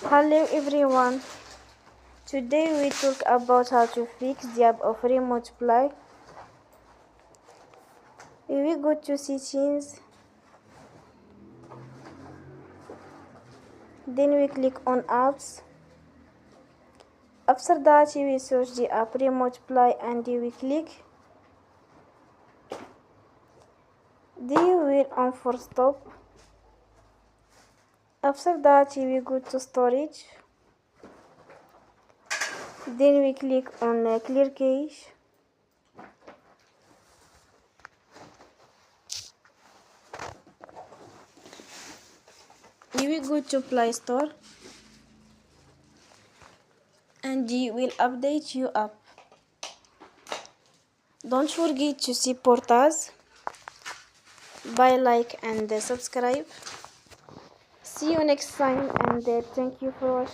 Hello everyone. Today we talk about how to fix the app of remote play. We go to settings, then we click on apps. After that we search the app remote play and we click. Then we will on for stop. After that we go to storage. Then we click on clear cache. You will go to Play Store and you will update your app. Don't forget to support us by like and subscribe. See you next time and thank you for watching.